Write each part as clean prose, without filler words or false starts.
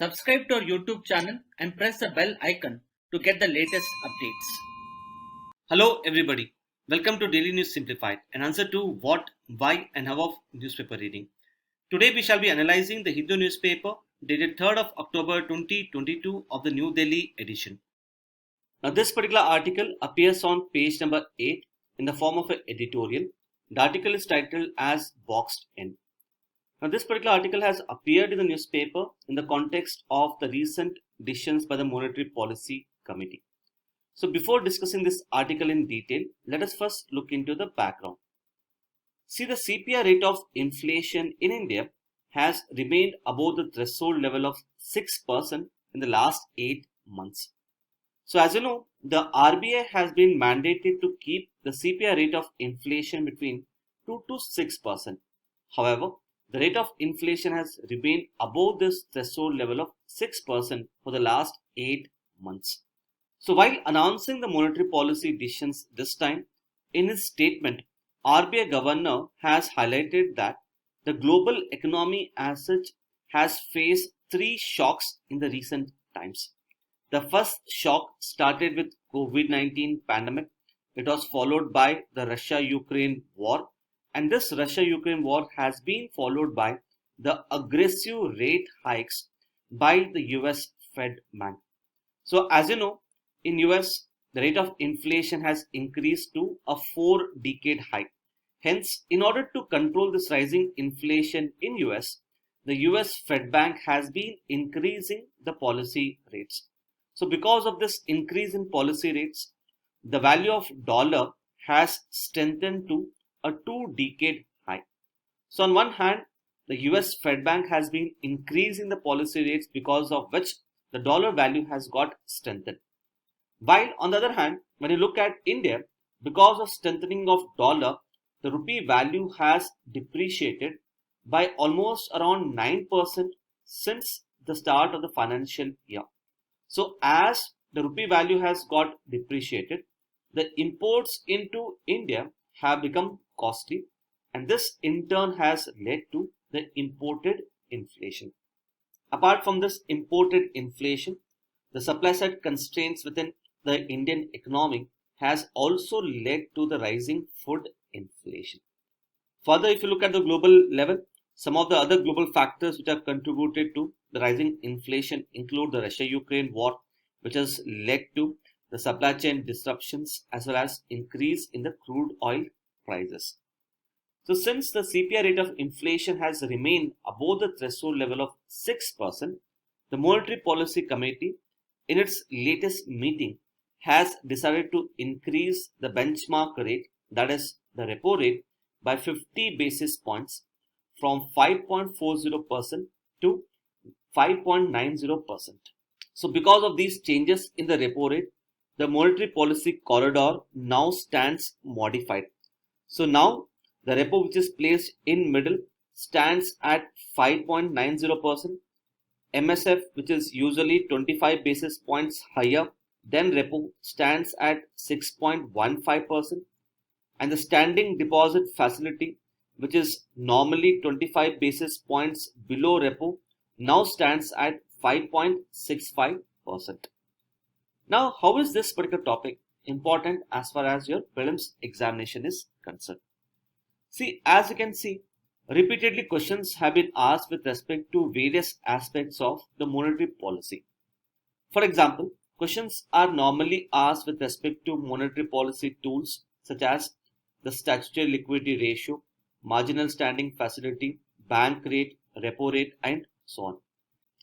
Subscribe to our YouTube channel and press the bell icon to get the latest updates. Hello everybody, welcome to Daily News Simplified, an answer to what, why and how of newspaper reading. Today we shall be analyzing the Hindu newspaper dated 3rd of October 2022 of the New Delhi edition. Now this particular article appears on page number 8 in the form of an editorial. The article is titled as Boxed In. Now this particular article has appeared in the newspaper in the context of the recent decisions by the Monetary Policy Committee. So before discussing this article in detail, let us first look into the background. See, the CPI rate of inflation in India has remained above the threshold level of 6% in the last 8 months. So as you know, the RBI has been mandated to keep the CPI rate of inflation between 2 to 6%. However, the rate of inflation has remained above this threshold level of 6% for the last 8 months. So while announcing the monetary policy decisions this time, in his statement, RBI governor has highlighted that the global economy as such has faced 3 shocks in the recent times. The first shock started with COVID-19 pandemic. It was followed by the Russia-Ukraine war. And this Russia-Ukraine war has been followed by the aggressive rate hikes by the US Fed Bank. So as you know, in US, the rate of inflation has increased to a 4-decade high. Hence, in order to control this rising inflation in US, the US Fed Bank has been increasing the policy rates. So because of this increase in policy rates, the value of dollar has strengthened to a 2-decade high. So on one hand, the US Fed Bank has been increasing the policy rates because of which the dollar value has got strengthened. While on the other hand, when you look at India, because of strengthening of dollar, the rupee value has depreciated by almost around 9% since the start of the financial year. So as the rupee value has got depreciated, the imports into India have become costly, and this in turn has led to the imported inflation. Apart from this imported inflation, the supply side constraints within the Indian economy has also led to the rising food inflation. Further, if you look at the global level, some of the other global factors which have contributed to the rising inflation include the Russia-Ukraine war, which has led to the supply chain disruptions as well as increase in the crude oil prices. So since the CPI rate of inflation has remained above the threshold level of 6%, the Monetary Policy Committee in its latest meeting has decided to increase the benchmark rate, that is the repo rate, by 50 basis points from 5.40% to 5.90%. So because of these changes in the repo rate, the monetary policy corridor now stands modified. So now the repo which is placed in middle stands at 5.90%. MSF, which is usually 25 basis points higher than repo, stands at 6.15%. And the standing deposit facility, which is normally 25 basis points below repo, now stands at 5.65%. Now, how is this particular topic important as far as your prelims examination is concerned? See, as you can see, repeatedly questions have been asked with respect to various aspects of the monetary policy. For example, questions are normally asked with respect to monetary policy tools such as the statutory liquidity ratio, marginal standing facility, bank rate, repo rate, and so on.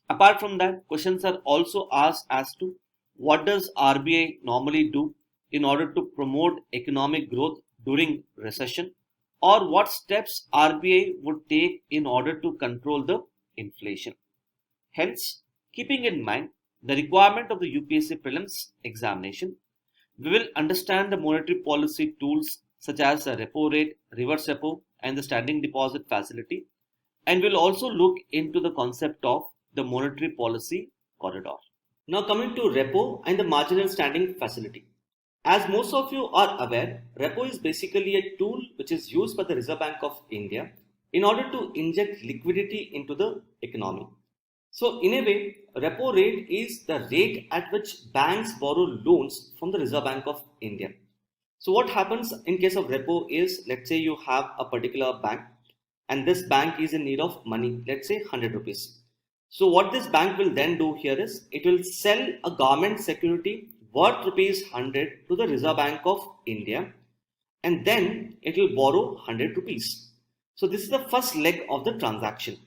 Apart from that, questions are also asked as to what does RBI normally do in order to promote economic growth during recession, or what steps RBI would take in order to control the inflation. Hence, keeping in mind the requirement of the UPSC prelims examination, we will understand the monetary policy tools such as the repo rate, reverse repo, and the standing deposit facility, and we'll also look into the concept of the monetary policy corridor. Now coming to repo and the marginal standing facility. As most of you are aware, repo is basically a tool which is used by the Reserve Bank of India in order to inject liquidity into the economy. So in a way, repo rate is the rate at which banks borrow loans from the Reserve Bank of India. So what happens in case of repo is, let's say you have a particular bank and this bank is in need of money, let's say 100 rupees. So what this bank will then do here is, it will sell a government security worth rupees 100 to the Reserve Bank of India, and then it will borrow 100 rupees. So this is the first leg of the transaction.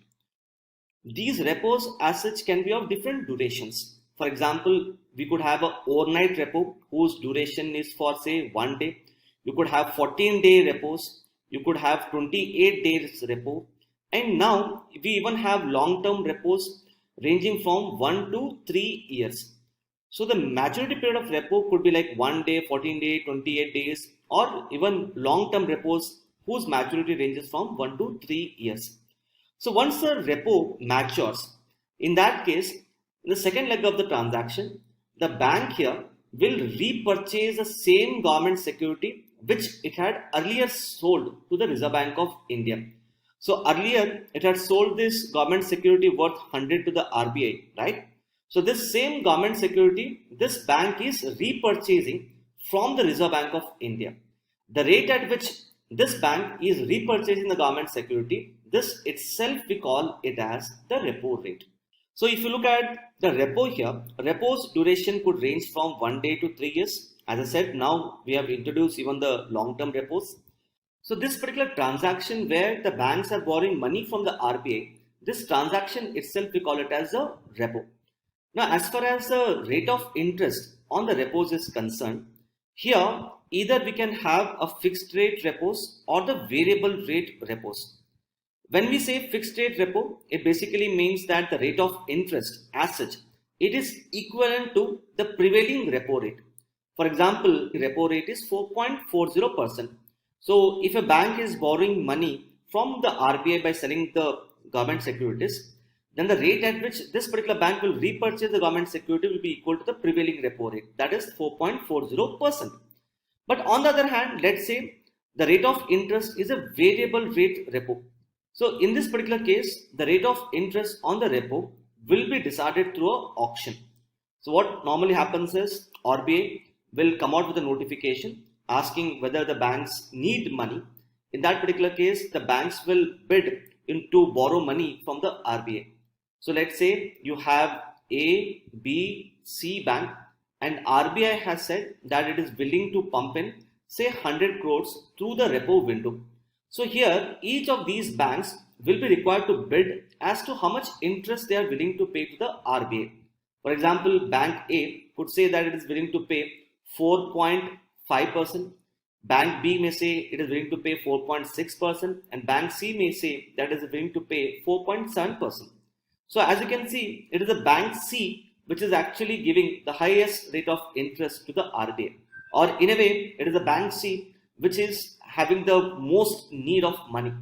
These repos as such can be of different durations. For example, we could have an overnight repo whose duration is for say 1 day. You could have 14-day repos. You could have 28 days repo. And now we even have long-term repos ranging from 1 to 3 years. So the maturity period of repo could be like 1 day, 14 days, 28 days, or even long-term repos whose maturity ranges from 1 to 3 years. So once the repo matures, in that case, in the second leg of the transaction, the bank here will repurchase the same government security which it had earlier sold to the Reserve Bank of India. So earlier it had sold this government security worth 100 to the RBI, right? So this same government security, this bank is repurchasing from the Reserve Bank of India. The rate at which this bank is repurchasing the government security, this itself we call it as the repo rate. So if you look at the repo here, repo's duration could range from 1 day to 3 years. As I said, now we have introduced even the long-term repos. So this particular transaction where the banks are borrowing money from the RBI, this transaction itself we call it as a repo. Now as far as the rate of interest on the repos is concerned, here either we can have a fixed rate repos or the variable rate repos. When we say fixed rate repo, it basically means that the rate of interest as such, it is equivalent to the prevailing repo rate. For example, the repo rate is 4.40%. So if a bank is borrowing money from the RBI by selling the government securities, then the rate at which this particular bank will repurchase the government security will be equal to the prevailing repo rate, that is 4.40%. But on the other hand, let's say the rate of interest is a variable rate repo. So in this particular case, the rate of interest on the repo will be decided through an auction. So what normally happens is RBI will come out with a notification asking whether the banks need money. In that particular case, the banks will bid to borrow money from the RBI. So let's say you have A, B, C bank, and RBI has said that it is willing to pump in say 100 crores through the repo window. So here each of these banks will be required to bid as to how much interest they are willing to pay to the RBI. For example, Bank A could say that it is willing to pay 4.5%. Bank B may say it is willing to pay 4.6%, and Bank C may say that it is willing to pay 4.7%. So as you can see, it is the Bank C which is actually giving the highest rate of interest to the RBI. Or in a way, it is the Bank C which is having the most need of money.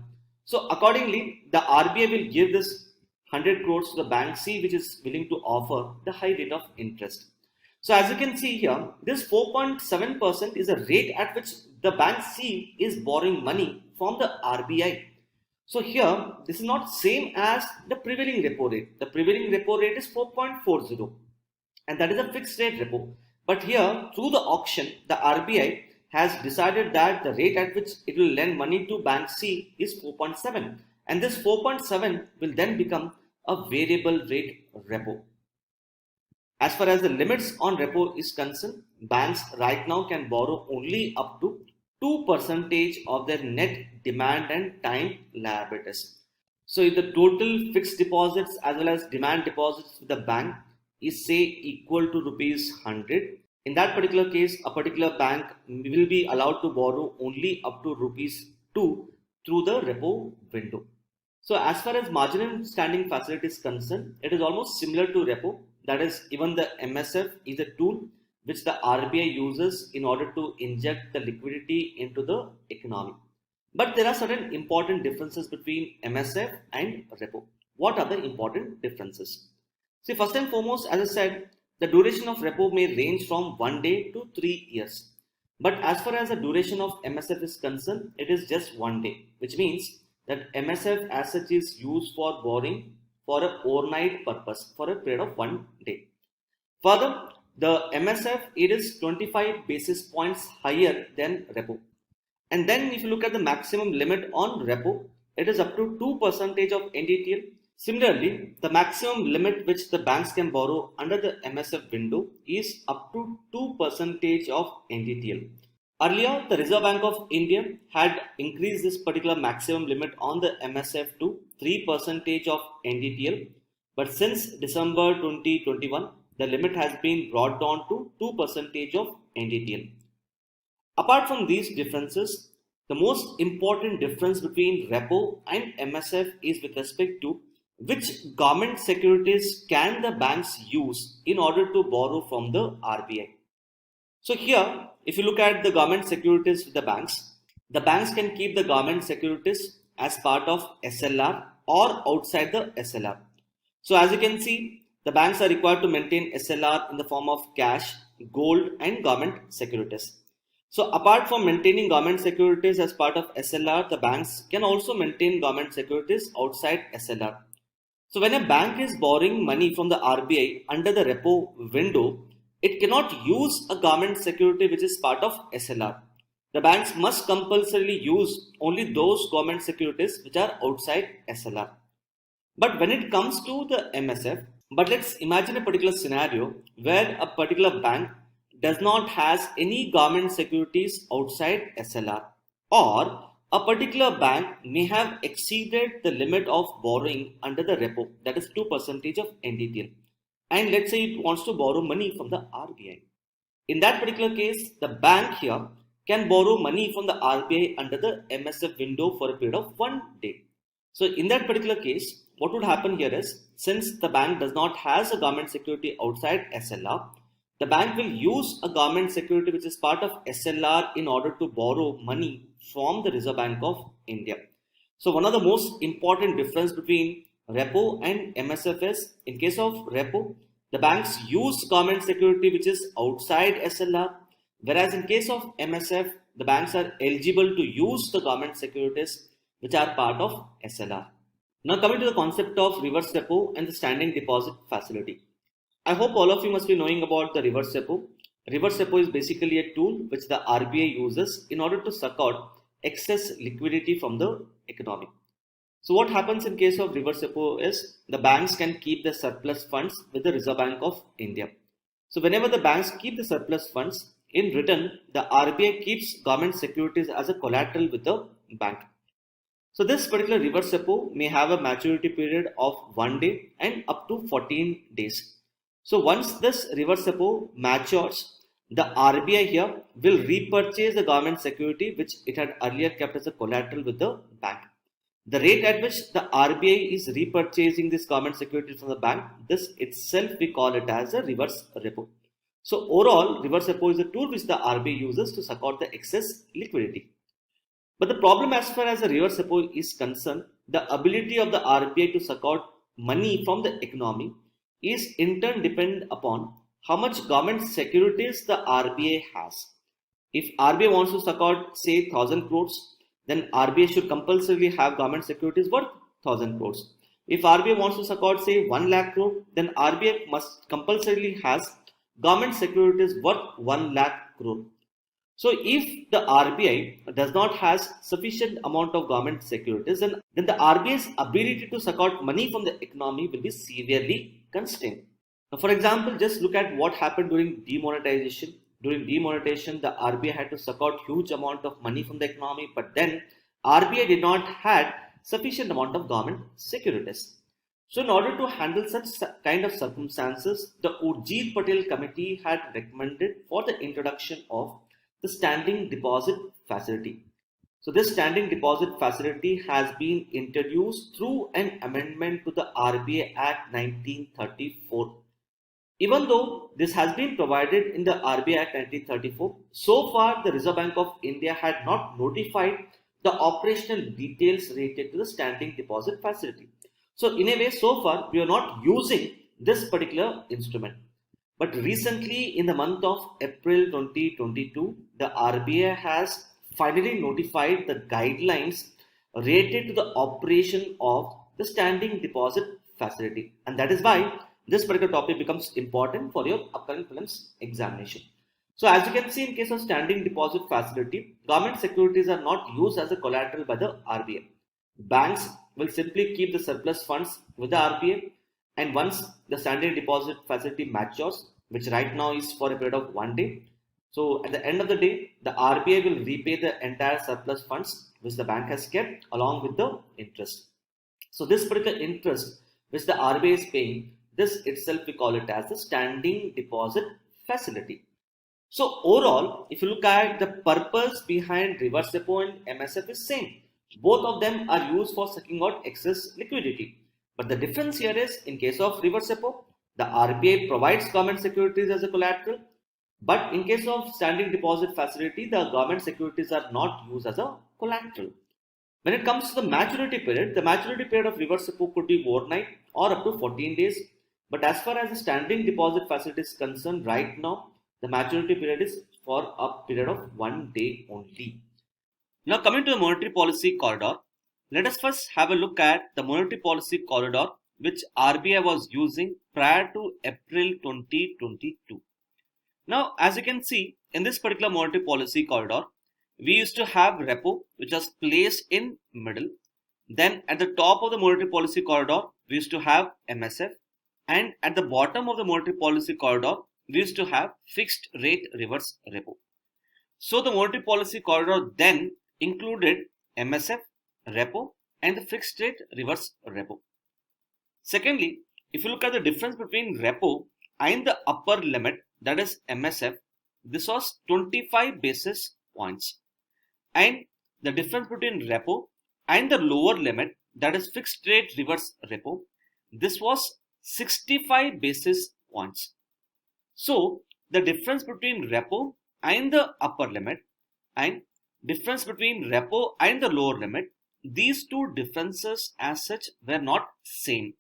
So accordingly, the RBI will give this 100 crores to the Bank C which is willing to offer the high rate of interest. So as you can see here, this 4.7% is a rate at which the Bank C is borrowing money from the RBI. So here, this is not same as the prevailing repo rate. The prevailing repo rate is 4.40, and that is a fixed rate repo. But here, through the auction, the RBI has decided that the rate at which it will lend money to Bank C is 4.7, and this 4.7 will then become a variable rate repo. As far as the limits on repo is concerned, banks right now can borrow only up to 2% of their net demand and time liabilities. So if the total fixed deposits as well as demand deposits with the bank is say equal to rupees 100, in that particular case, a particular bank will be allowed to borrow only up to rupees 2 through the repo window. So as far as marginal standing facility is concerned, it is almost similar to repo. That is, even the MSF is a tool which the RBI uses in order to inject the liquidity into the economy. But there are certain important differences between MSF and repo. What are the important differences? See, first and foremost, as I said, the duration of repo may range from 1 day to 3 years. But as far as the duration of MSF is concerned, it is just 1 day, which means that MSF as such is used for borrowing for an overnight purpose for a period of 1 day. Further, the MSF, it is 25 basis points higher than repo. And then if you look at the maximum limit on repo, it is up to 2% of NDTL. Similarly, the maximum limit which the banks can borrow under the MSF window is up to 2% of NDTL. Earlier, the Reserve Bank of India had increased this particular maximum limit on the MSF to 3% of NDTL. But since December 2021, the limit has been brought down to 2% of NDTL. Apart from these differences, the most important difference between repo and MSF is with respect to which government securities can the banks use in order to borrow from the RBI. So here, if you look at the government securities with the banks can keep the government securities as part of SLR or outside the SLR. So as you can see, the banks are required to maintain SLR in the form of cash, gold and government securities. So apart from maintaining government securities as part of SLR, the banks can also maintain government securities outside SLR. So when a bank is borrowing money from the RBI under the repo window, it cannot use a government security which is part of SLR. The banks must compulsorily use only those government securities which are outside SLR. But when it comes to the MSF, but let's imagine a particular scenario where a particular bank does not has any government securities outside SLR, or a particular bank may have exceeded the limit of borrowing under the repo, that is 2% of NDTL. And let's say it wants to borrow money from the RBI. In that particular case, the bank here can borrow money from the RBI under the MSF window for a period of 1 day. So in that particular case, what would happen here is, since the bank does not has a government security outside SLR, the bank will use a government security which is part of SLR in order to borrow money from the Reserve Bank of India. So one of the most important difference between repo and MSF is, in case of repo, the banks use government security which is outside SLR, whereas in case of MSF, the banks are eligible to use the government securities which are part of SLR. Now coming to the concept of reverse repo and the standing deposit facility. I hope all of you must be knowing about the reverse repo. Reverse repo is basically a tool which the RBI uses in order to suck out excess liquidity from the economy. So what happens in case of reverse repo is, the banks can keep the surplus funds with the Reserve Bank of India. So whenever the banks keep the surplus funds, in return, the RBI keeps government securities as a collateral with the bank. So this particular reverse repo may have a maturity period of 1 day and up to 14 days. So once this reverse repo matures, the RBI here will repurchase the government security which it had earlier kept as a collateral with the bank. The rate at which the RBI is repurchasing this government security from the bank, this itself we call it as a reverse repo. So overall, reverse repo is a tool which the RBI uses to suck out the excess liquidity. But the problem as far as the reverse repo is concerned, the ability of the RBI to suck out money from the economy is in turn dependent upon how much government securities the RBI has. If RBI wants to suck out say 1000 crores, then RBI should compulsorily have government securities worth 1000 crores. If RBI wants to suck out say 1 lakh crore, then RBI must compulsorily has government securities worth 1 lakh crore. So if the RBI does not has sufficient amount of government securities, then the RBI's ability to suck out money from the economy will be severely constrained. Now, for example, just look at what happened during demonetization. During demonetization, the RBI had to suck out huge amount of money from the economy, but then RBI did not had sufficient amount of government securities. So in order to handle such kind of circumstances, the Urjit Patel committee had recommended for the introduction of the standing deposit facility. So this standing deposit facility has been introduced through an amendment to the RBI Act 1934. Even though this has been provided in the RBI Act 1934, so far the Reserve Bank of India had not notified the operational details related to the standing deposit facility. So in a way, so far we are not using this particular instrument. But recently, in the month of April 2022, the RBI has finally notified the guidelines related to the operation of the standing deposit facility, and that is why this particular topic becomes important for your upcoming prelims examination. So as you can see, in case of standing deposit facility, government securities are not used as a collateral by the RBI. Banks will simply keep the surplus funds with the RBI, and once the standing deposit facility matures, which right now is for a period of 1 day, so at the end of the day, the RBI will repay the entire surplus funds which the bank has kept along with the interest. So this particular interest which the RBI is paying, this itself we call it as the standing deposit facility. So overall, if you look at the purpose behind reverse repo and MSF is same. Both of them are used for sucking out excess liquidity. But the difference here is, in case of reverse repo, the RBI provides government securities as a collateral. But in case of standing deposit facility, the government securities are not used as a collateral. When it comes to the maturity period of reverse repo could be overnight or up to 14 days. But as far as the standing deposit facility is concerned, right now, the maturity period is for a period of 1 day only. Now coming to the monetary policy corridor, let us first have a look at the monetary policy corridor which RBI was using prior to April 2022. Now as you can see, in this particular monetary policy corridor, we used to have repo which was placed in middle. Then at the top of the monetary policy corridor, we used to have MSF, and at the bottom of the monetary policy corridor, we used to have fixed rate reverse repo. So the monetary policy corridor then included MSF, repo and the fixed rate reverse repo. Secondly, if you look at the difference between repo and the upper limit, that is MSF, this was 25 basis points. And the difference between repo and the lower limit, that is fixed rate reverse repo, this was 65 basis points. So the difference between repo and the upper limit and difference between repo and the lower limit, these two differences as such were not same.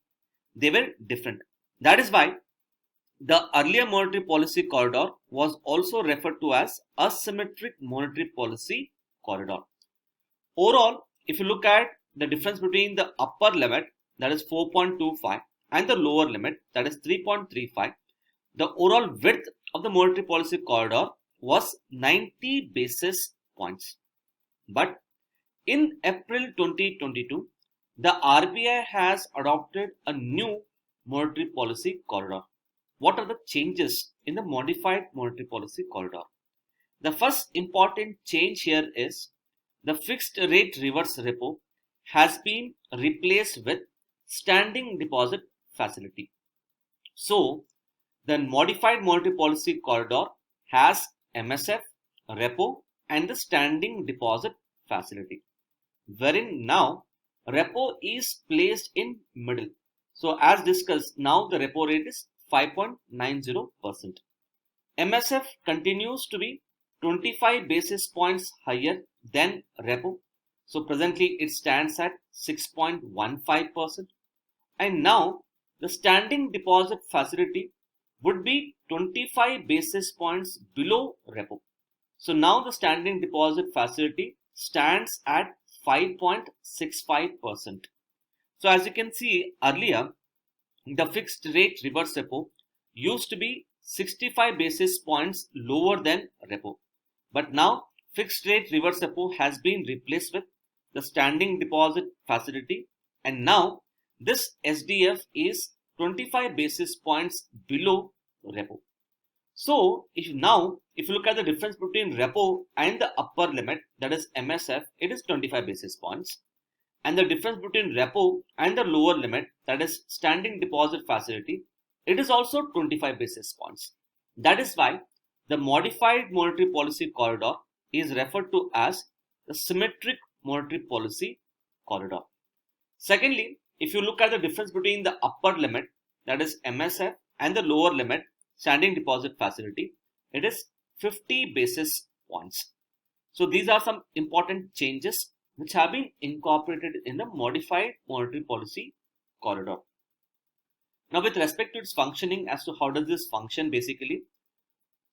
They were different. That is why the earlier monetary policy corridor was also referred to as asymmetric monetary policy corridor. Overall, if you look at the difference between the upper limit, that is 4.25, and the lower limit, that is 3.35, the overall width of the monetary policy corridor was 90 basis points. But in April 2022, the RBI has adopted a new monetary policy corridor. What are the changes in the modified monetary policy corridor? The first important change here is the fixed rate reverse repo has been replaced with standing deposit facility. So the modified monetary policy corridor has MSF, repo and the standing deposit facility, wherein now repo is placed in middle. So as discussed, now the repo rate is 5.90%. MSF continues to be 25 basis points higher than repo. So presently it stands at 6.15%. And now the standing deposit facility would be 25 basis points below repo. So now the standing deposit facility stands at 5.65%. So as you can see earlier, the fixed rate reverse repo used to be 65 basis points lower than repo. But now fixed rate reverse repo has been replaced with the standing deposit facility, and now this SDF is 25 basis points below repo. So if you look at the difference between repo and the upper limit, that is MSF, it is 25 basis points. And the difference between repo and the lower limit, that is standing deposit facility, it is also 25 basis points. That is why the modified monetary policy corridor is referred to as the symmetric monetary policy corridor. Secondly, if you look at the difference between the upper limit, that is MSF, and the lower limit, standing deposit facility, it is 50 basis points. So these are some important changes which have been incorporated in the modified monetary policy corridor. Now with respect to its functioning, as to how does this function basically.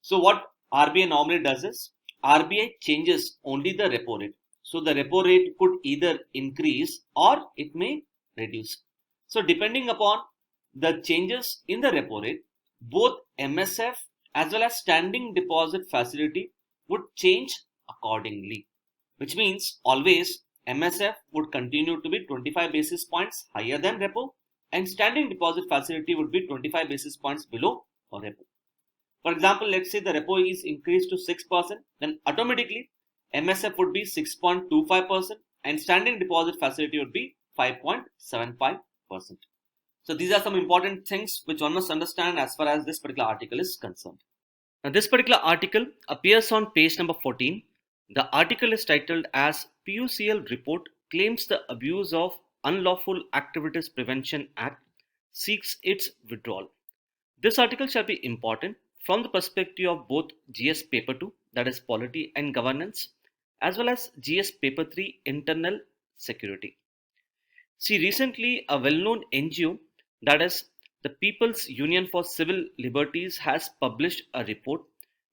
So what RBI normally does is, RBI changes only the repo rate. So the repo rate could either increase or it may reduce. So depending upon the changes in the repo rate, both MSF as well as standing deposit facility would change accordingly, which means always MSF would continue to be 25 basis points higher than repo and standing deposit facility would be 25 basis points below repo. For example, let's say the repo is increased to 6%, then automatically MSF would be 6.25% and standing deposit facility would be 5.75%. So these are some important things which one must understand as far as this particular article is concerned. Now this particular article appears on page number 14. The article is titled as PUCL report claims the abuse of Unlawful Activities Prevention Act seeks its withdrawal. This article shall be important from the perspective of both GS paper 2, that is polity and governance, as well as GS paper 3, internal security. See, recently a well-known NGO, that is the People's Union for Civil Liberties, has published a report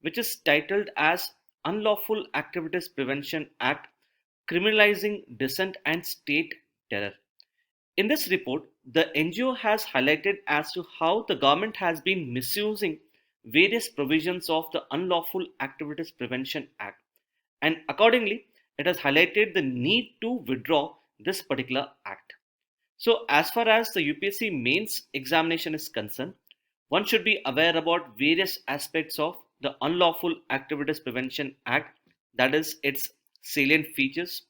which is titled as Unlawful Activities Prevention Act Criminalizing Dissent and State Terror. In this report, the NGO has highlighted as to how the government has been misusing various provisions of the Unlawful Activities Prevention Act, and accordingly it has highlighted the need to withdraw this particular act. So as far as the UPSC mains examination is concerned, one should be aware about various aspects of the Unlawful Activities Prevention Act, that is its salient features,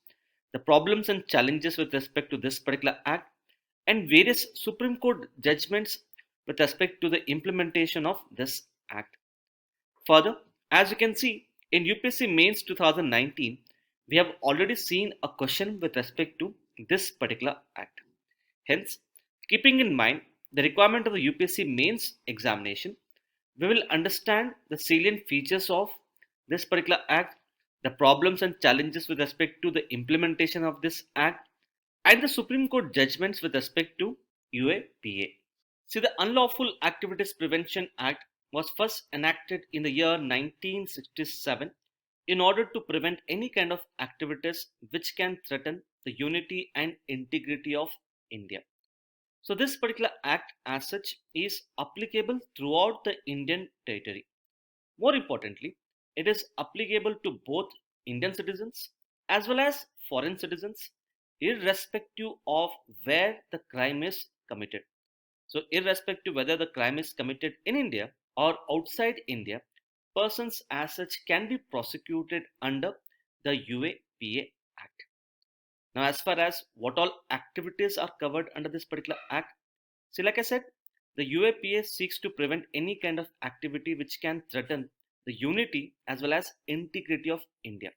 the problems and challenges with respect to this particular act, and various Supreme Court judgments with respect to the implementation of this act. Further, as you can see, in UPSC mains 2019, we have already seen a question with respect to this particular act. Hence, keeping in mind the requirement of the UPSC mains examination, we will understand the salient features of this particular act, the problems and challenges with respect to the implementation of this act, and the Supreme Court judgments with respect to UAPA. See, the Unlawful Activities Prevention Act was first enacted in the year 1967 in order to prevent any kind of activities which can threaten the unity and integrity of India. So this particular act as such is applicable throughout the Indian territory. More importantly, it is applicable to both Indian citizens as well as foreign citizens, irrespective of where the crime is committed. So irrespective whether the crime is committed in India or outside India, persons as such can be prosecuted under the UAPA Act. Now as far as what all activities are covered under this particular act, see, like I said, the UAPA seeks to prevent any kind of activity which can threaten the unity as well as integrity of India.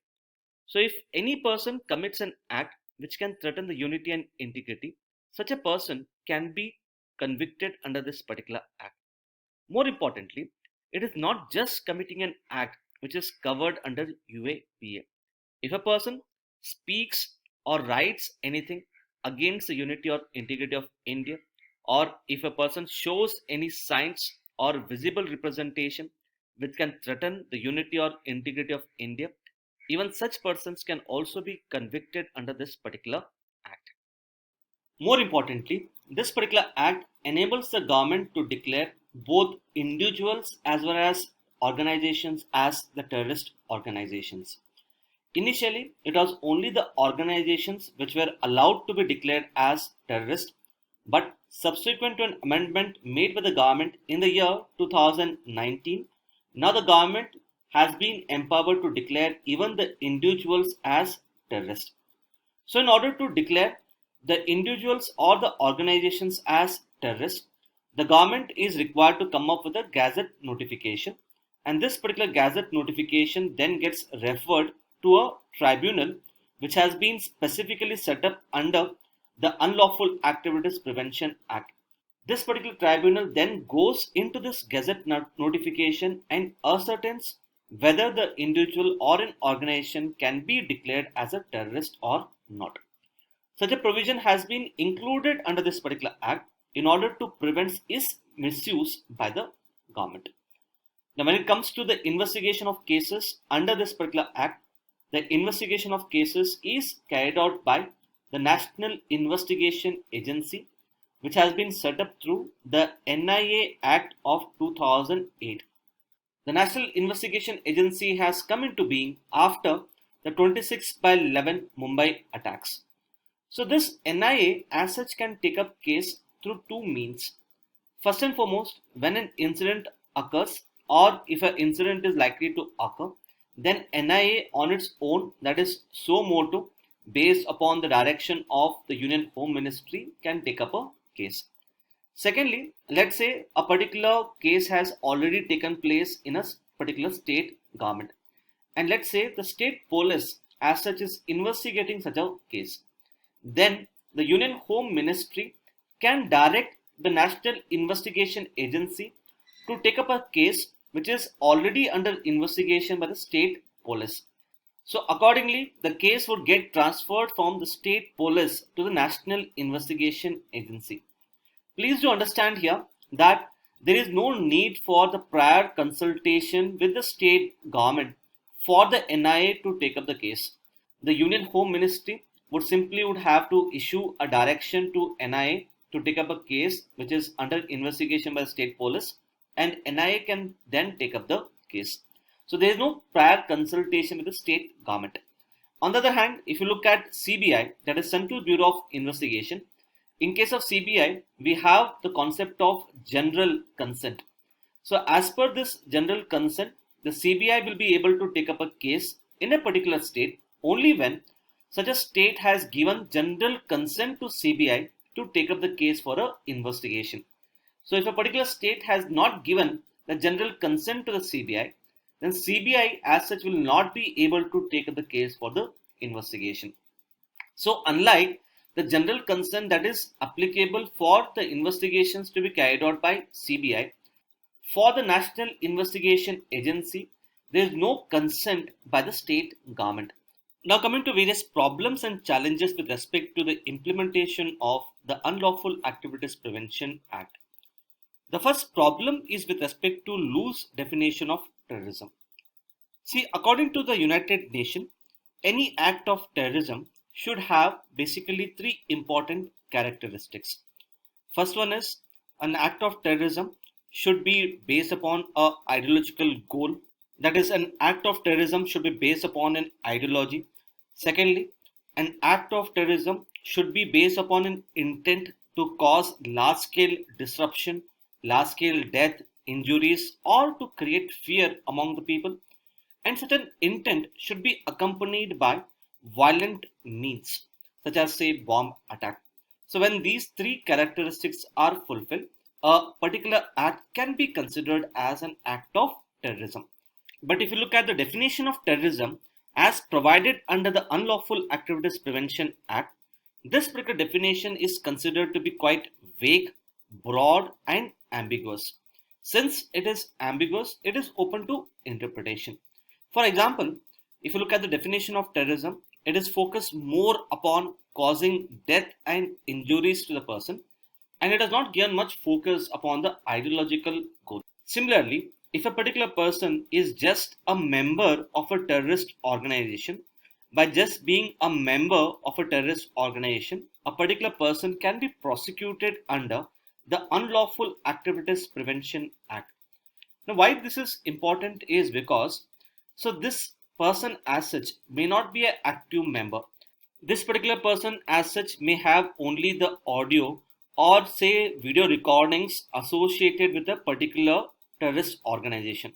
So if any person commits an act which can threaten the unity and integrity, such a person can be convicted under this particular act. More importantly, it is not just committing an act which is covered under UAPA. If a person speaks or writes anything against the unity or integrity of India, or if a person shows any signs or visible representation which can threaten the unity or integrity of India, even such persons can also be convicted under this particular act. More importantly, this particular act enables the government to declare both individuals as well as organizations as the terrorist organizations. Initially, it was only the organizations which were allowed to be declared as terrorist, but subsequent to an amendment made by the government in the year 2019, now the government has been empowered to declare even the individuals as terrorists. So in order to declare the individuals or the organizations as terrorists, the government is required to come up with a gazette notification, and this particular gazette notification then gets referred to a tribunal which has been specifically set up under the Unlawful Activities Prevention Act. This particular tribunal then goes into this gazette notification and ascertains whether the individual or an organization can be declared as a terrorist or not. Such a provision has been included under this particular act in order to prevent its misuse by the government. Now, when it comes to the investigation of cases under this particular act, the investigation of cases is carried out by the National Investigation Agency, which has been set up through the NIA Act of 2008. The National Investigation Agency has come into being after the 26 by 11 Mumbai attacks. So this NIA as such can take up case through two means. First and foremost, when an incident occurs or if an incident is likely to occur, then NIA on its own, that is suo motu, based upon the direction of the Union Home Ministry, can take up a case. Secondly, let's say a particular case has already taken place in a particular state government, and let's say the state police as such is investigating such a case. Then the Union Home Ministry can direct the National Investigation Agency to take up a case which is already under investigation by the state police. So accordingly, the case would get transferred from the state police to the National Investigation Agency. Please do understand here that there is no need for the prior consultation with the state government for the NIA to take up the case. The Union Home Ministry would have to issue a direction to NIA to take up a case which is under investigation by the state police, and NIA can then take up the case. So there is no prior consultation with the state government. On the other hand, if you look at CBI, that is Central Bureau of Investigation, in case of CBI, we have the concept of general consent. So as per this general consent, the CBI will be able to take up a case in a particular state only when such a state has given general consent to CBI to take up the case for an investigation. So if a particular state has not given the general consent to the CBI, then CBI as such will not be able to take up the case for the investigation. So unlike the general consent that is applicable for the investigations to be carried out by CBI, for the National Investigation Agency, there is no consent by the state government. Now coming to various problems and challenges with respect to the implementation of the Unlawful Activities Prevention Act. The first problem is with respect to loose definition of terrorism. See, according to the United Nations, any act of terrorism should have basically three important characteristics. First one is an act of terrorism should be based upon an ideological goal. That is, an act of terrorism should be based upon an ideology. Secondly, an act of terrorism should be based upon an intent to cause large-scale disruption, large-scale death, injuries, or to create fear among the people. And such an intent should be accompanied by violent means, such as say bomb attack. So when these three characteristics are fulfilled, a particular act can be considered as an act of terrorism. But if you look at the definition of terrorism as provided under the Unlawful Activities Prevention Act, this particular definition is considered to be quite vague, broad, and ambiguous. Since it is ambiguous, it is open to interpretation. For example, if you look at the definition of terrorism, it is focused more upon causing death and injuries to the person, and it has not given much focus upon the ideological goal. Similarly, if a particular person is just a member of a terrorist organization, by just being a member of a terrorist organization, a particular person can be prosecuted under the Unlawful Activities Prevention Act. Now, why this is important is because this person as such may not be an active member. This particular person as such may have only the audio or say video recordings associated with a particular terrorist organization.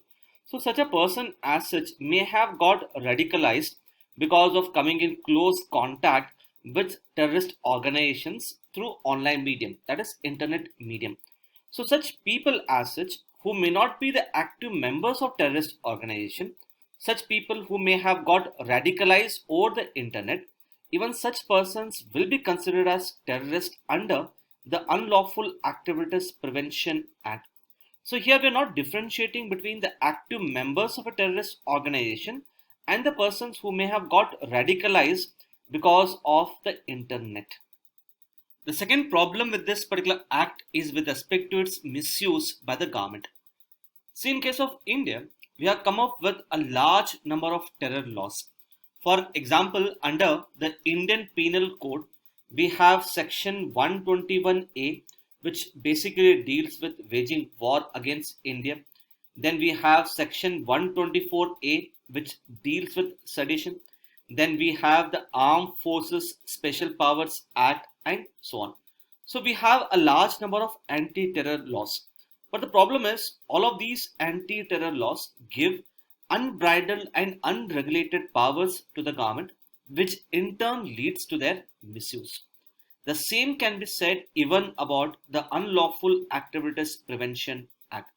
So such a person as such may have got radicalized because of coming in close contact with terrorist organizations through online medium, that is internet medium. So such people as such who may not be the active members of terrorist organization, such people who may have got radicalized over the internet, even such persons will be considered as terrorists under the Unlawful Activities Prevention Act. So here we are not differentiating between the active members of a terrorist organization and the persons who may have got radicalized because of the internet. The second problem with this particular act is with respect to its misuse by the government. See, in case of India, we have come up with a large number of terror laws. For example, under the Indian Penal Code, We have section 121A, which basically deals with waging war against India. Then we have section 124A, which deals with sedition. Then we have the Armed Forces Special Powers Act and so on. So we have a large number of anti-terror laws. But the problem is all of these anti-terror laws give unbridled and unregulated powers to the government, which in turn leads to their misuse. The same can be said even about the Unlawful Activities Prevention Act.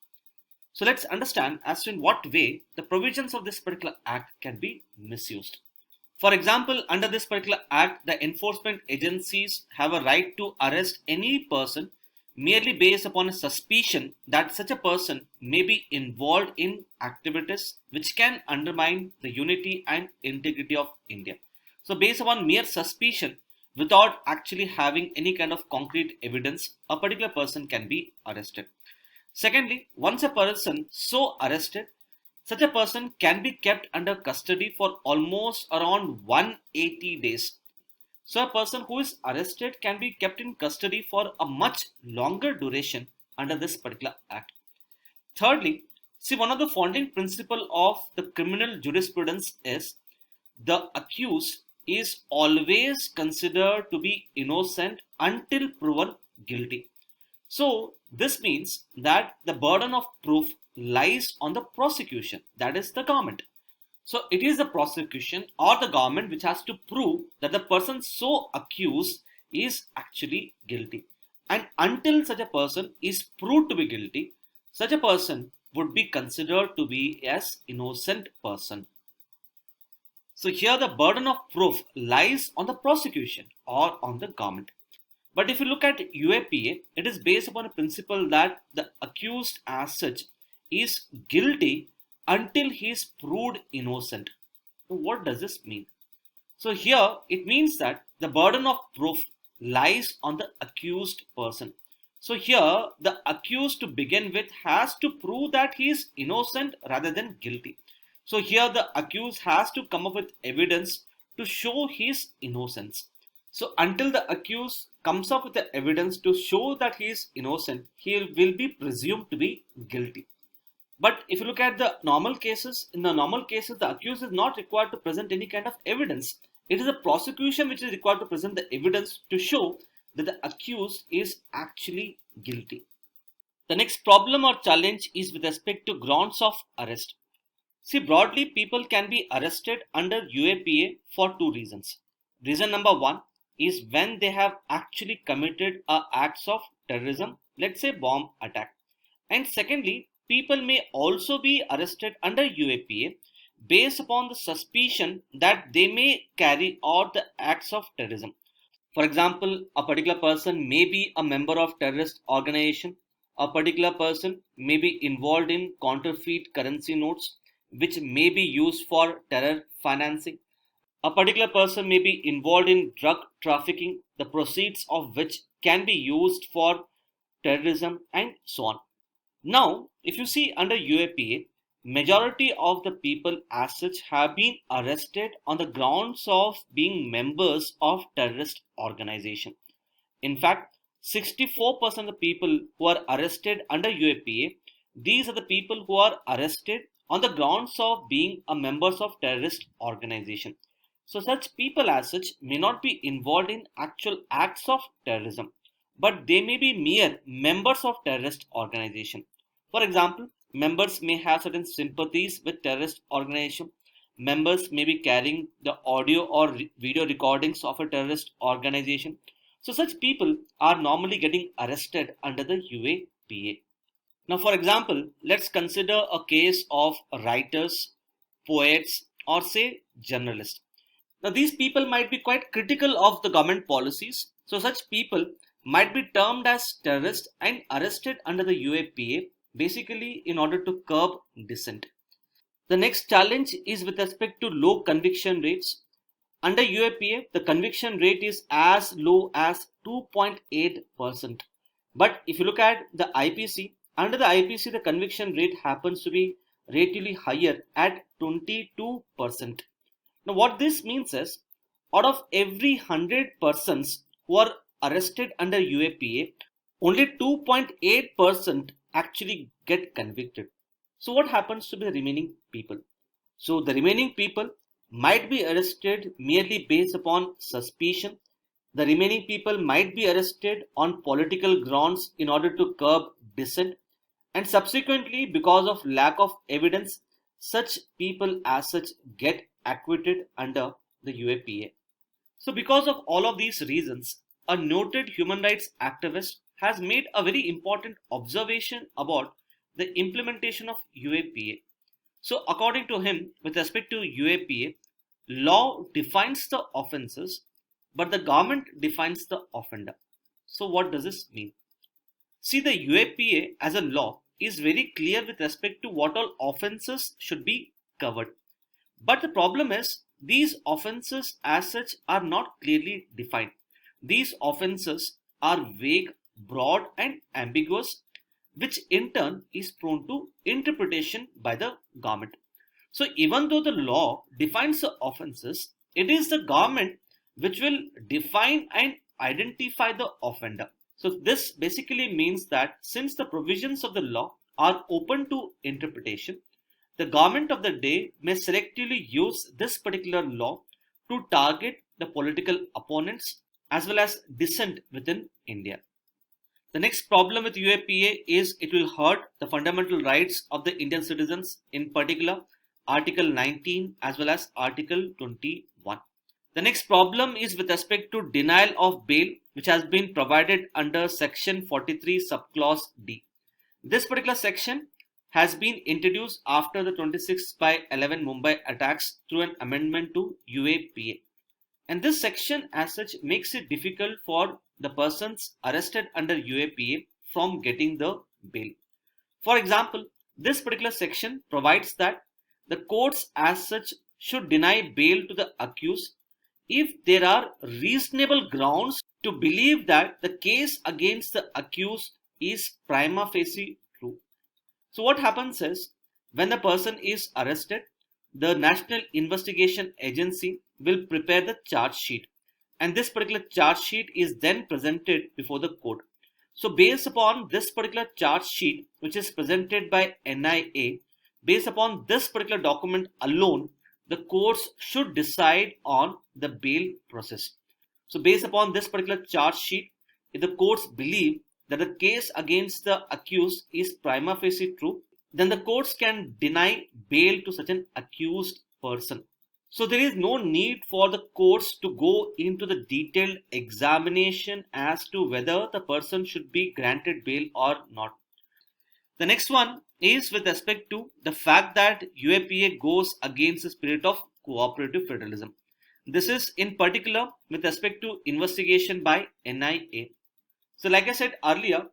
So let's understand as to in what way the provisions of this particular act can be misused. For example, under this particular act, the enforcement agencies have a right to arrest any person merely based upon a suspicion that such a person may be involved in activities which can undermine the unity and integrity of India. So based upon mere suspicion, without actually having any kind of concrete evidence, a particular person can be arrested. Secondly, once a person so arrested, such a person can be kept under custody for almost around 180 days. So a person who is arrested can be kept in custody for a much longer duration under this particular act. Thirdly, see, one of the founding principles of the criminal jurisprudence is the accused is always considered to be innocent until proven guilty. So this means that the burden of proof lies on the prosecution, that is the government. So it is the prosecution or the government which has to prove that the person so accused is actually guilty. And until such a person is proved to be guilty, such a person would be considered to be as innocent person. So here the burden of proof lies on the prosecution or on the government. But if you look at UAPA, it is based upon a principle that the accused as such is guilty until he is proved innocent. So what does this mean? So here it means that the burden of proof lies on the accused person. So here the accused to begin with has to prove that he is innocent rather than guilty. So here the accused has to come up with evidence to show his innocence. So until the accused comes up with the evidence to show that he is innocent, he will be presumed to be guilty. But if you look at the normal cases, in the normal cases, the accused is not required to present any kind of evidence. It is the prosecution which is required to present the evidence to show that the accused is actually guilty. The next problem or challenge is with respect to grounds of arrest. See, broadly, people can be arrested under UAPA for two reasons. Reason number one is when they have actually committed acts of terrorism, let's say bomb attack. And secondly, people may also be arrested under UAPA based upon the suspicion that they may carry out the acts of terrorism. For example, a particular person may be a member of terrorist organization. A particular person may be involved in counterfeit currency notes, which may be used for terror financing. A particular person may be involved in drug trafficking, the proceeds of which can be used for terrorism and so on. Now, if you see under UAPA, majority of the people as such have been arrested on the grounds of being members of terrorist organization. In fact, 64% of the people who are arrested under UAPA, these are the people who are arrested on the grounds of being a members of terrorist organization. So such people as such may not be involved in actual acts of terrorism, but they may be mere members of terrorist organization. For example, members may have certain sympathies with terrorist organization. Members may be carrying the audio or video recordings of a terrorist organization. So such people are normally getting arrested under the UAPA. Now, for example, let's consider a case of writers, poets, or say journalists. Now, these people might be quite critical of the government policies. So such people might be termed as terrorists and arrested under the UAPA, basically in order to curb dissent. The next challenge is with respect to low conviction rates. Under UAPA, the conviction rate is as low as 2.8%. But if you look at the IPC, under the IPC, the conviction rate happens to be relatively higher at 22%. Now, what this means is, out of every 100 persons who are arrested under UAPA, only 2.8% actually get convicted. So what happens to the remaining people? So the remaining people might be arrested merely based upon suspicion. The remaining people might be arrested on political grounds in order to curb dissent. And subsequently, because of lack of evidence, such people as such get acquitted under the UAPA. So because of all of these reasons, a noted human rights activist has made a very important observation about the implementation of UAPA. So according to him, with respect to UAPA, law defines the offences, but the government defines the offender. So what does this mean? See, the UAPA as a law is very clear with respect to what all offences should be covered. But the problem is, these offences as such are not clearly defined. These offences are vague, broad and ambiguous, which in turn is prone to interpretation by the government. So even though the law defines the offences, it is the government which will define and identify the offender. So this basically means that since the provisions of the law are open to interpretation, the government of the day may selectively use this particular law to target the political opponents as well as dissent within India. The next problem with UAPA is it will hurt the fundamental rights of the Indian citizens, in particular Article 19 as well as Article 21. The next problem is with respect to denial of bail, which has been provided under Section 43 subclause D. This particular section has been introduced after the 26/11 Mumbai attacks through an amendment to UAPA. And this section as such makes it difficult for the persons arrested under UAPA from getting the bail. For example, this particular section provides that the courts as such should deny bail to the accused if there are reasonable grounds to believe that the case against the accused is prima facie true. So what happens is, when the person is arrested, the National Investigation Agency will prepare the charge sheet, and this particular charge sheet is then presented before the court. So based upon this particular charge sheet, which is presented by NIA, based upon this particular document alone, the courts should decide on the bail process. So based upon this particular charge sheet, if the courts believe that the case against the accused is prima facie true, then the courts can deny bail to such an accused person. So there is no need for the courts to go into the detailed examination as to whether the person should be granted bail or not. The next one is with respect to the fact that UAPA goes against the spirit of cooperative federalism. This is in particular with respect to investigation by NIA. So like I said earlier,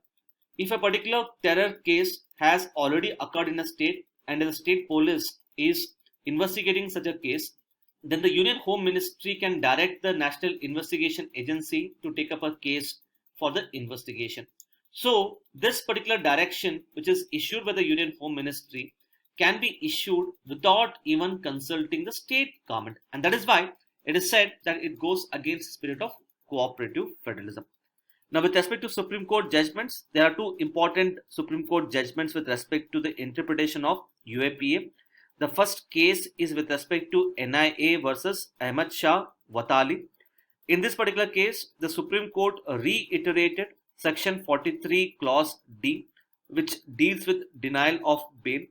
if a particular terror case has already occurred in a state and the state police is investigating such a case, then the Union Home Ministry can direct the National Investigation Agency to take up a case for the investigation. So this particular direction, which is issued by the Union Home Ministry, can be issued without even consulting the state government. And that is why it is said that it goes against the spirit of cooperative federalism. Now with respect to Supreme Court judgments, there are two important Supreme Court judgments with respect to the interpretation of UAPA. The first case is with respect to NIA versus Ahmad Shah Watali. In this particular case, the Supreme Court reiterated Section 43 Clause D, which deals with denial of bail.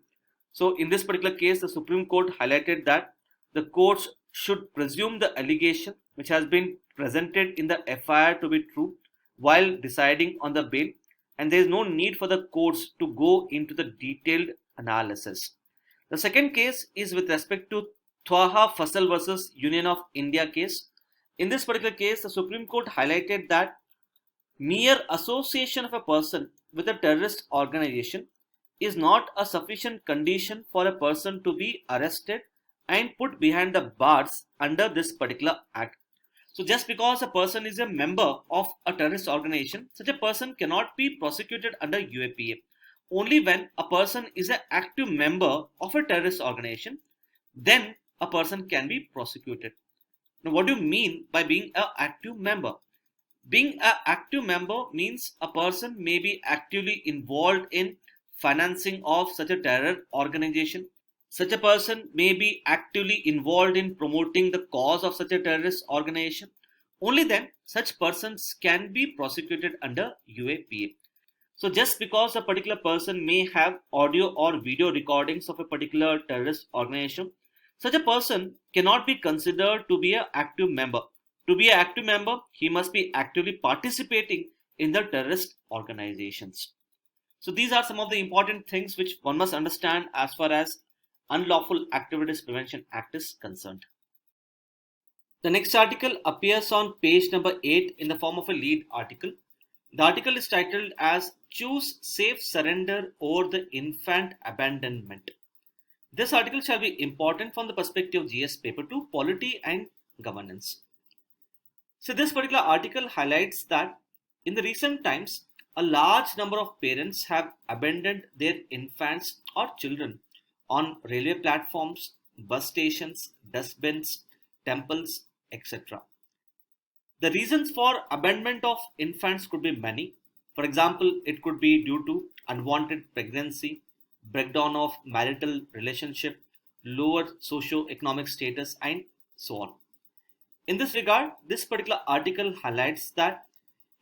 So in this particular case, the Supreme Court highlighted that the courts should presume the allegation which has been presented in the FIR to be true while deciding on the bail, and there is no need for the courts to go into the detailed analysis. The second case is with respect to Twaha Fasal versus Union of India case. In this particular case, the Supreme Court highlighted that mere association of a person with a terrorist organization is not a sufficient condition for a person to be arrested and put behind the bars under this particular act. So just because a person is a member of a terrorist organization, such a person cannot be prosecuted under UAPA. Only when a person is an active member of a terrorist organization, then a person can be prosecuted. Now what do you mean by being an active member? Being an active member means a person may be actively involved in financing of such a terror organization. Such a person may be actively involved in promoting the cause of such a terrorist organization. Only then such persons can be prosecuted under UAPA. So just because a particular person may have audio or video recordings of a particular terrorist organization, such a person cannot be considered to be an active member. To be an active member, he must be actively participating in the terrorist organizations. So these are some of the important things which one must understand as far as Unlawful Activities Prevention Act is concerned. The next article appears on page number 8 in the form of a lead article. The article is titled as Choose Safe Surrender over the Infant Abandonment. This article shall be important from the perspective of GS Paper 2, Polity and Governance. So this particular article highlights that in the recent times, a large number of parents have abandoned their infants or children on railway platforms, bus stations, dustbins, temples, etc. The reasons for abandonment of infants could be many. For example, it could be due to unwanted pregnancy, breakdown of marital relationship, lower socio-economic status, and so on. In this regard, this particular article highlights that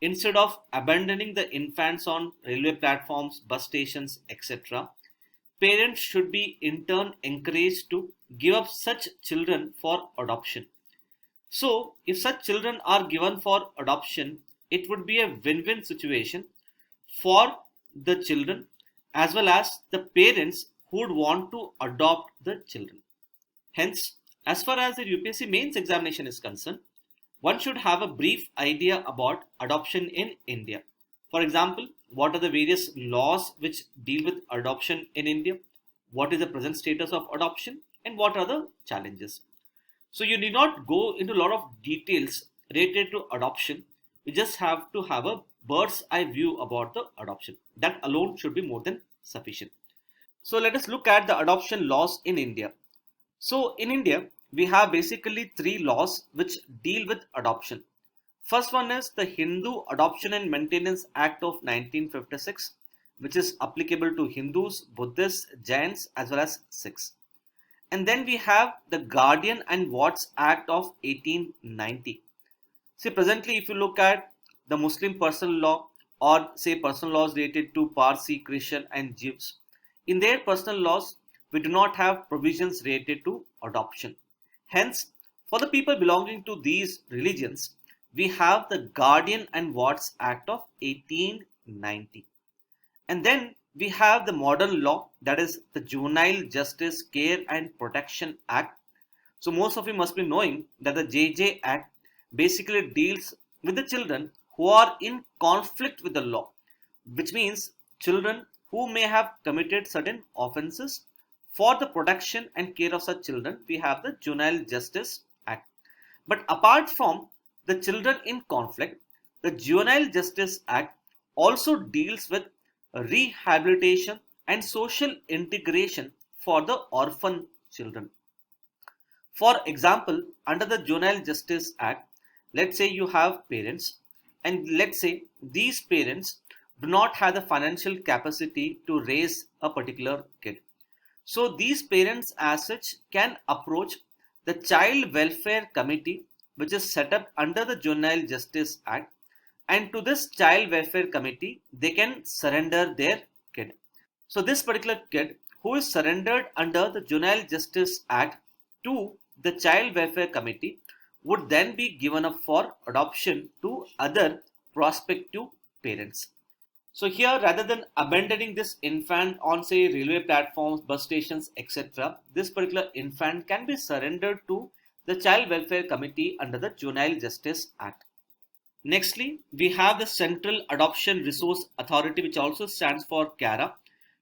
instead of abandoning the infants on railway platforms, bus stations, etc., parents should be in turn encouraged to give up such children for adoption. So, if such children are given for adoption, it would be a win-win situation for the children as well as the parents who would want to adopt the children. Hence, as far as the UPSC mains examination is concerned, one should have a brief idea about adoption in India. For example, what are the various laws which deal with adoption in India? What is the present status of adoption? And what are the challenges? So you need not go into a lot of details related to adoption. You just have to have a bird's eye view about the adoption. That alone should be more than sufficient. So let us look at the adoption laws in India. So in India, we have basically 3 laws which deal with adoption. First one is the Hindu Adoption and Maintenance Act of 1956, which is applicable to Hindus, Buddhists, Jains as well as Sikhs. And then we have the Guardian and Wards Act of 1890. See, presently if you look at the Muslim personal law or say personal laws related to Parsi, Christian and Jews, in their personal laws, we do not have provisions related to adoption. Hence, for the people belonging to these religions, we have the Guardian and Wards Act of 1890. And then we have the modern law, that is the Juvenile Justice Care and Protection Act. So most of you must be knowing that the JJ Act basically deals with the children who are in conflict with the law, which means children who may have committed certain offenses. For the protection and care of such children, we have the Juvenile Justice Act. But apart from the children in conflict, the Juvenile Justice Act also deals with rehabilitation and social integration for the orphan children. For example, under the Juvenile Justice Act, let's say you have parents and let's say these parents do not have the financial capacity to raise a particular kid. So these parents as such can approach the Child Welfare Committee, which is set up under the Juvenile Justice Act, and to this Child Welfare Committee they can surrender their kid. So this particular kid who is surrendered under the Juvenile Justice Act to the Child Welfare Committee would then be given up for adoption to other prospective parents. So here, rather than abandoning this infant on say railway platforms, bus stations, etc., this particular infant can be surrendered to the Child Welfare Committee under the Juvenile Justice Act. Nextly, we have the Central Adoption Resource Authority, which also stands for CARA.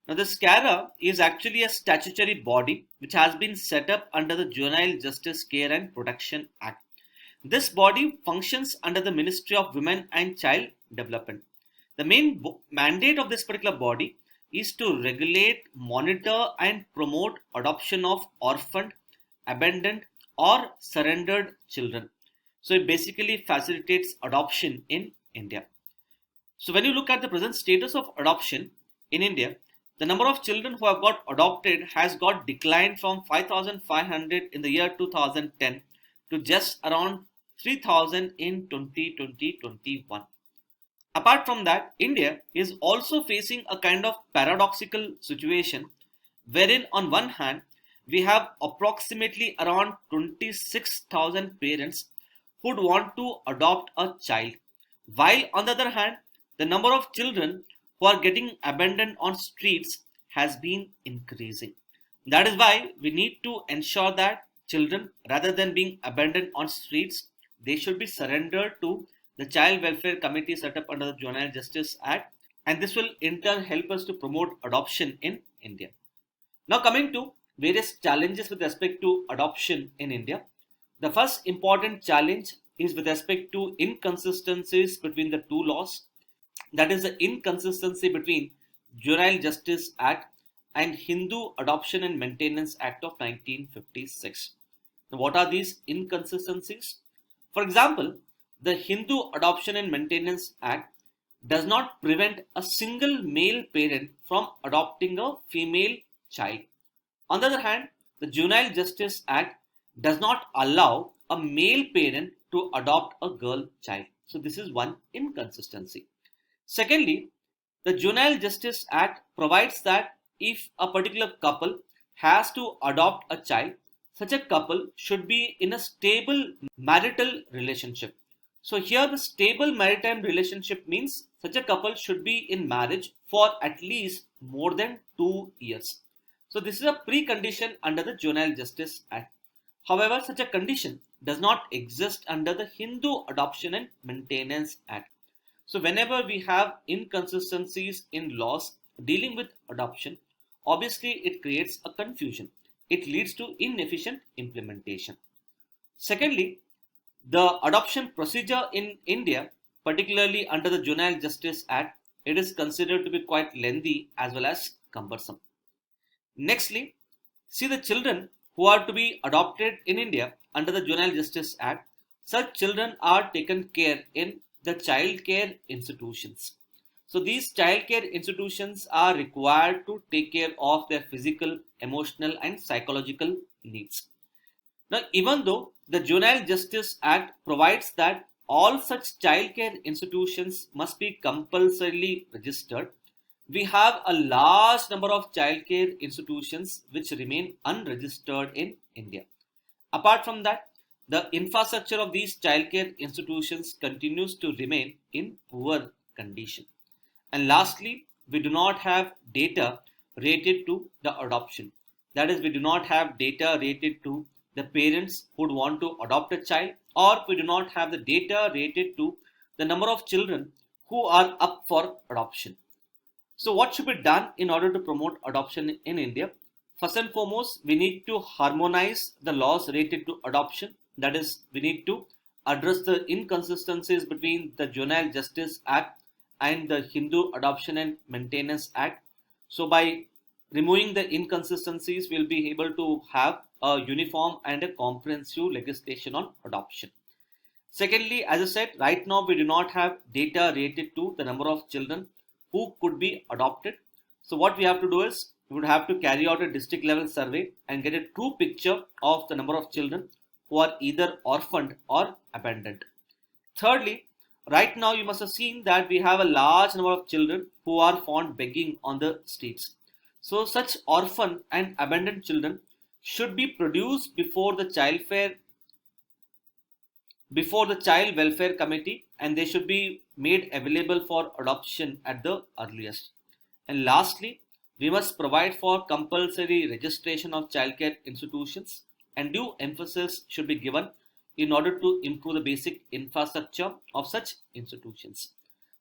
Now this CARA is actually a statutory body which has been set up under the Juvenile Justice Care and Protection Act. This body functions under the Ministry of Women and Child Development. The main mandate of this particular body is to regulate, monitor and promote adoption of orphaned, abandoned or surrendered children. So it basically facilitates adoption in India. So when you look at the present status of adoption in India, the number of children who have got adopted has got declined from 5,500 in the year 2010 to just around 3,000 in 2021. Apart from that, India is also facing a kind of paradoxical situation wherein on one hand, we have approximately around 26,000 parents who would want to adopt a child, while on the other hand, the number of children who are getting abandoned on streets has been increasing. That is why we need to ensure that children, rather than being abandoned on streets, they should be surrendered to the Child Welfare Committee set up under the Juvenile Justice Act, and this will in turn help us to promote adoption in India. Now coming to various challenges with respect to adoption in India. The first important challenge is with respect to inconsistencies between the two laws. That is the inconsistency between Juvenile Justice Act and Hindu Adoption and Maintenance Act of 1956. Now, what are these inconsistencies? For example, the Hindu Adoption and Maintenance Act does not prevent a single male parent from adopting a female child. On the other hand, the Juvenile Justice Act does not allow a male parent to adopt a girl child. So this is one inconsistency. Secondly, the Juvenile Justice Act provides that if a particular couple has to adopt a child, such a couple should be in a stable marital relationship. So here the stable maritime relationship means such a couple should be in marriage for at least more than 2 years. So this is a precondition under the Juvenile Justice Act. However, such a condition does not exist under the Hindu Adoption and Maintenance Act. So whenever we have inconsistencies in laws dealing with adoption, obviously it creates a confusion. It leads to inefficient implementation. Secondly, the adoption procedure in India, particularly under the Juvenile Justice Act, it is considered to be quite lengthy as well as cumbersome. Nextly, see the children who are to be adopted in India under the Juvenile Justice Act, such children are taken care in the child care institutions. So these child care institutions are required to take care of their physical, emotional and psychological needs. Now, even though the Juvenile Justice Act provides that all such child care institutions must be compulsorily registered, we have a large number of child care institutions which remain unregistered in India. Apart from that, the infrastructure of these child care institutions continues to remain in poor condition. And lastly, we do not have data related to the adoption. That is, we do not have data related to the parents who would want to adopt a child, or we do not have the data related to the number of children who are up for adoption. So what should be done in order to promote adoption in India? First and foremost, we need to harmonize the laws related to adoption. That is, we need to address the inconsistencies between the Juvenile Justice Act and the Hindu Adoption and Maintenance Act. So by removing the inconsistencies, we'll be able to have a uniform and a comprehensive legislation on adoption. Secondly, as I said, right now we do not have data related to the number of children who could be adopted. So what we have to do is we would have to carry out a district level survey and get a true picture of the number of children who are either orphaned or abandoned. Thirdly, right now you must have seen that we have a large number of children who are found begging on the streets. So such orphan and abandoned children should be produced before the Child Welfare Committee, and they should be made available for adoption at the earliest. And lastly, we must provide for compulsory registration of childcare institutions, and due emphasis should be given in order to improve the basic infrastructure of such institutions.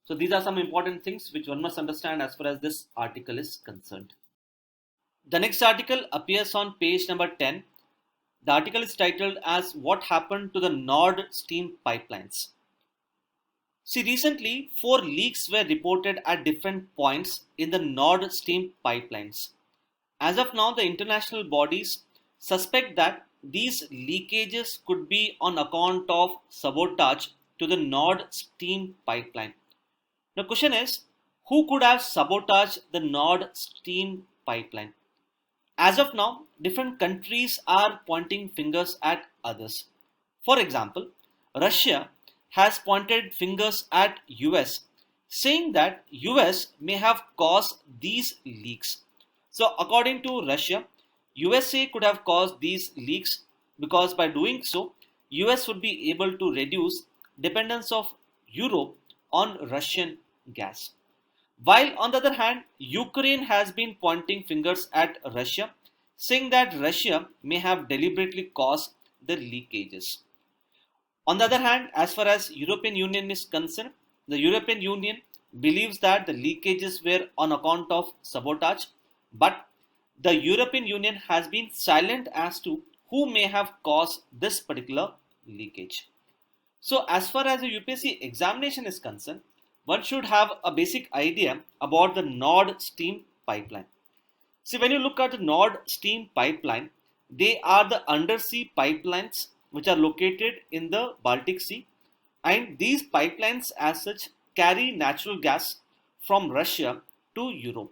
So these are some important things which one must understand as far as this article is concerned. The next article appears on page number 10. The article is titled as What Happened to the Nord Stream Pipelines. See, recently 4 leaks were reported at different points in the Nord Stream pipelines. As of now, the international bodies suspect that these leakages could be on account of sabotage to the Nord Stream pipeline. The question is, who could have sabotaged the Nord Stream pipeline? As of now, different countries are pointing fingers at others. For example, Russia has pointed fingers at US, saying that US may have caused these leaks. So according to Russia, USA could have caused these leaks because by doing so, US would be able to reduce dependence of Europe on Russian gas. While on the other hand, Ukraine has been pointing fingers at Russia, saying that Russia may have deliberately caused the leakages. On the other hand, as far as European Union is concerned, the European Union believes that the leakages were on account of sabotage, but the European Union has been silent as to who may have caused this particular leakage. So as far as the UPSC examination is concerned, one should have a basic idea about the Nord Stream pipeline. See, when you look at the Nord Stream pipeline, they are the undersea pipelines which are located in the Baltic Sea, and these pipelines as such carry natural gas from Russia to Europe.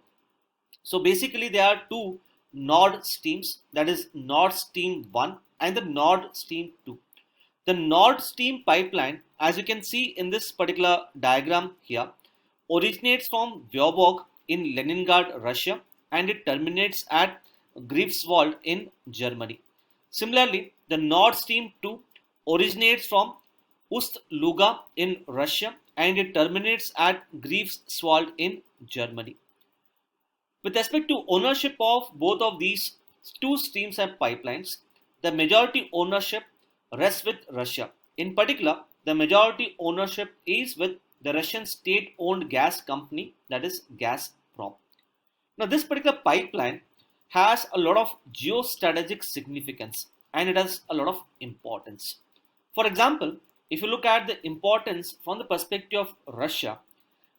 So basically there are two Nord Streams, that is Nord Stream 1 and the Nord Stream 2. The Nord Stream pipeline, as you can see in this particular diagram here, originates from Vyborg in Leningrad, Russia, and it terminates at Greifswald in Germany. Similarly, the Nord Stream 2 originates from Ust-Luga in Russia and it terminates at Greifswald in Germany. With respect to ownership of both of these two streams and pipelines, the majority ownership rests with Russia. In particular, the majority ownership is with the Russian state-owned gas company, that is Gazprom. Now, this particular pipeline has a lot of geostrategic significance and it has a lot of importance. For example, if you look at the importance from the perspective of Russia,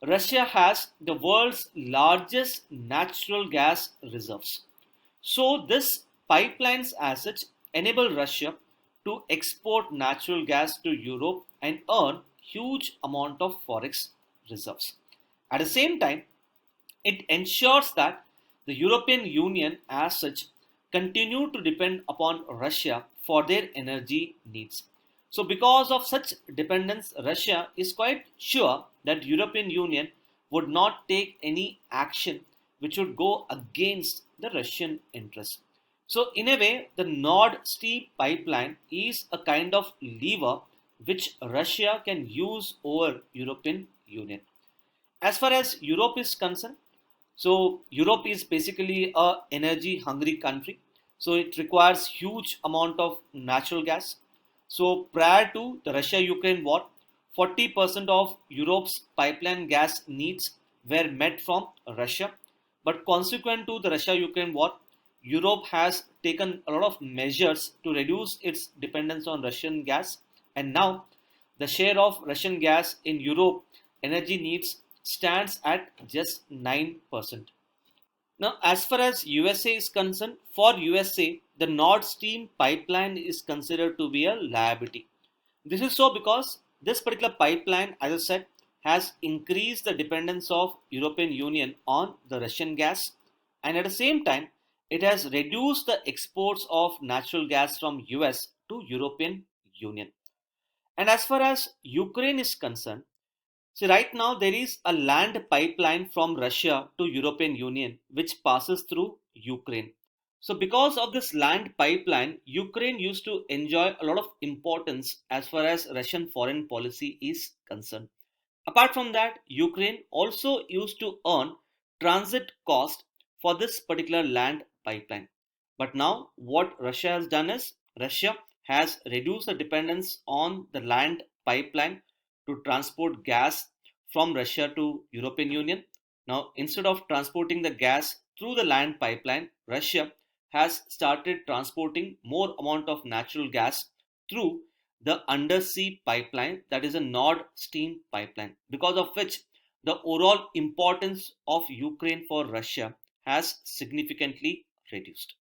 Russia has the world's largest natural gas reserves. So this pipelines as such enable Russia to export natural gas to Europe and earn huge amount of forex reserves. At the same time, it ensures that the European Union as such continue to depend upon Russia for their energy needs. So because of such dependence, Russia is quite sure that European Union would not take any action which would go against the Russian interests. So in a way, the Nord Stream pipeline is a kind of lever which Russia can use over European Union. As far as Europe is concerned, so Europe is basically a energy hungry country. So it requires huge amount of natural gas. So prior to the Russia-Ukraine war, 40% of Europe's pipeline gas needs were met from Russia. But consequent to the Russia-Ukraine war, Europe has taken a lot of measures to reduce its dependence on Russian gas. And now the share of Russian gas in Europe energy needs stands at just 9%. Now, as far as USA is concerned, for USA, the Nord Stream pipeline is considered to be a liability. This is so because this particular pipeline, as I said, has increased the dependence of European Union on the Russian gas, and at the same time, it has reduced the exports of natural gas from US to European Union. And as far as Ukraine is concerned, see, right now there is a land pipeline from Russia to European Union which passes through Ukraine. So because of this land pipeline, Ukraine used to enjoy a lot of importance as far as Russian foreign policy is concerned. Apart from that, Ukraine also used to earn transit cost for this particular land pipeline. But now what Russia has done is Russia has reduced the dependence on the land pipeline to transport gas from Russia to European Union. Now, instead of transporting the gas through the land pipeline, Russia has started transporting more amount of natural gas through the undersea pipeline, that is a Nord Stream pipeline, because of which the overall importance of Ukraine for Russia has significantly reduced.